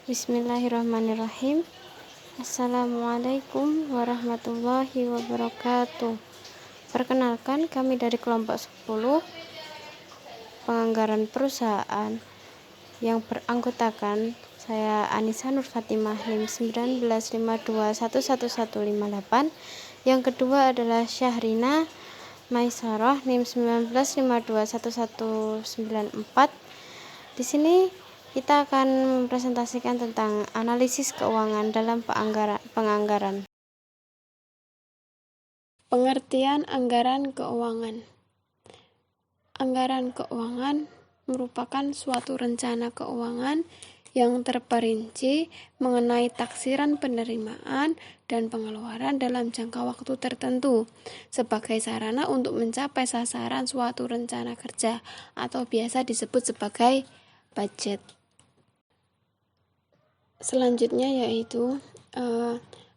Bismillahirrahmanirrahim. Assalamualaikum warahmatullahi wabarakatuh. Perkenalkan, kami dari kelompok 10 penganggaran perusahaan yang beranggotakan saya Anissa Nur Fatimah NIM 1952111158. Yang kedua adalah Syahrina Maisarah NIM 19521194. Di sini kita akan mempresentasikan tentang analisis keuangan dalam penganggaran. Pengertian anggaran keuangan. Anggaran keuangan merupakan suatu rencana keuangan yang terperinci mengenai taksiran penerimaan dan pengeluaran dalam jangka waktu tertentu sebagai sarana untuk mencapai sasaran suatu rencana kerja atau biasa disebut sebagai budget. Selanjutnya yaitu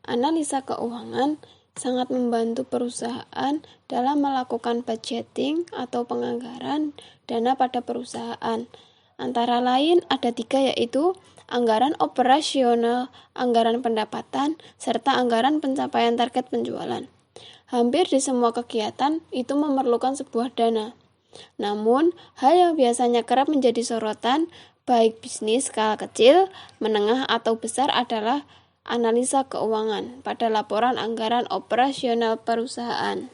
analisa keuangan sangat membantu perusahaan dalam melakukan budgeting atau penganggaran dana pada perusahaan. Antara lain ada 3, yaitu anggaran operasional, anggaran pendapatan, serta anggaran pencapaian target penjualan. Hampir di semua kegiatan itu memerlukan sebuah dana. Namun, hal yang biasanya kerap menjadi sorotan baik bisnis skala kecil, menengah, atau besar adalah analisa keuangan pada laporan anggaran operasional perusahaan.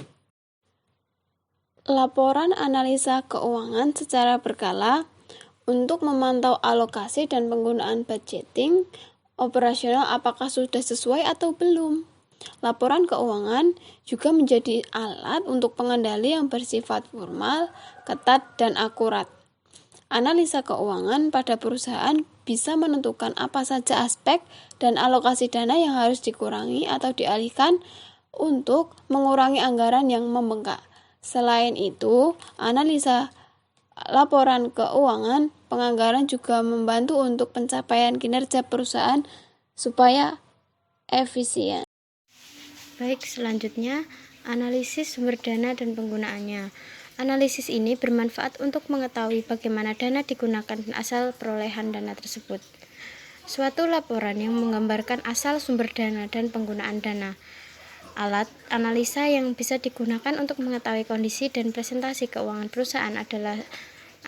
Laporan analisa keuangan secara berkala untuk memantau alokasi dan penggunaan budgeting operasional apakah sudah sesuai atau belum. Laporan keuangan juga menjadi alat untuk pengendali yang bersifat formal, ketat, dan akurat. Analisa keuangan pada perusahaan bisa menentukan apa saja aspek dan alokasi dana yang harus dikurangi atau dialihkan untuk mengurangi anggaran yang membengkak. Selain itu, analisa laporan keuangan penganggaran juga membantu untuk pencapaian kinerja perusahaan supaya efisien. Baik, selanjutnya analisis sumber dana dan penggunaannya. Analisis ini bermanfaat untuk mengetahui bagaimana dana digunakan dan asal perolehan dana tersebut. Suatu laporan yang menggambarkan asal sumber dana dan penggunaan dana. Alat analisa yang bisa digunakan untuk mengetahui kondisi dan presentasi keuangan perusahaan adalah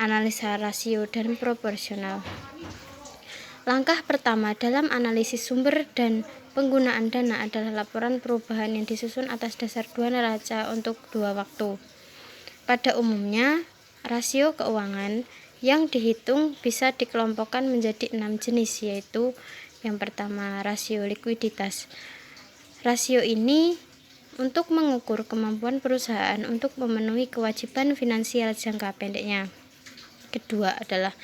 analisa rasio dan proporsional. Langkah pertama dalam analisis sumber dan penggunaan dana adalah laporan perubahan yang disusun atas dasar 2 neraca untuk 2 waktu. Pada umumnya, rasio keuangan yang dihitung bisa dikelompokkan menjadi 6 jenis, yaitu yang pertama rasio likuiditas. Rasio ini untuk mengukur kemampuan perusahaan untuk memenuhi kewajiban finansial jangka pendeknya. Kedua adalah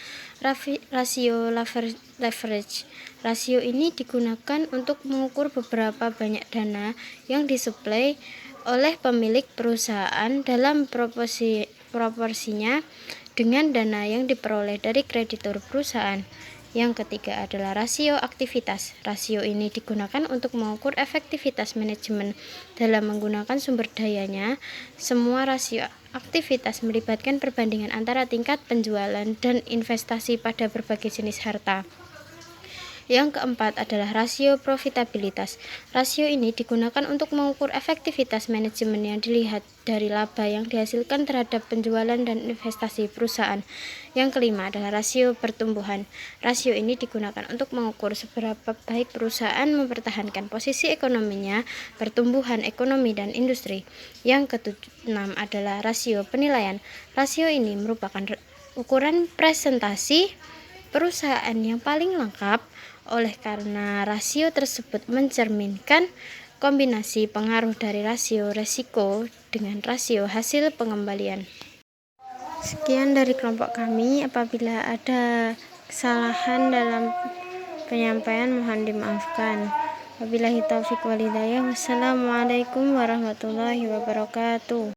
rasio leverage. Rasio ini digunakan untuk mengukur beberapa banyak dana yang disuplai oleh pemilik perusahaan dalam proporsinya dengan dana yang diperoleh dari kreditur perusahaan. Yang ketiga adalah rasio aktivitas. Rasio ini digunakan untuk mengukur efektivitas manajemen dalam menggunakan sumber dayanya. Semua rasio aktivitas melibatkan perbandingan antara tingkat penjualan dan investasi pada berbagai jenis harta. Yang keempat adalah rasio profitabilitas. Rasio ini digunakan untuk mengukur efektivitas manajemen yang dilihat dari laba yang dihasilkan terhadap penjualan dan investasi perusahaan. Yang kelima adalah rasio pertumbuhan. Rasio ini digunakan untuk mengukur seberapa baik perusahaan mempertahankan posisi ekonominya, pertumbuhan ekonomi dan industri. Yang keenam adalah rasio penilaian. Rasio ini merupakan ukuran presentasi perusahaan yang paling lengkap. Oleh karena rasio tersebut mencerminkan kombinasi pengaruh dari rasio resiko dengan rasio hasil pengembalian. Sekian dari kelompok kami. Apabila ada kesalahan dalam penyampaian mohon dimaafkan. Wabillahi taufiq wal hidayah. Wassalamualaikum warahmatullahi wabarakatuh.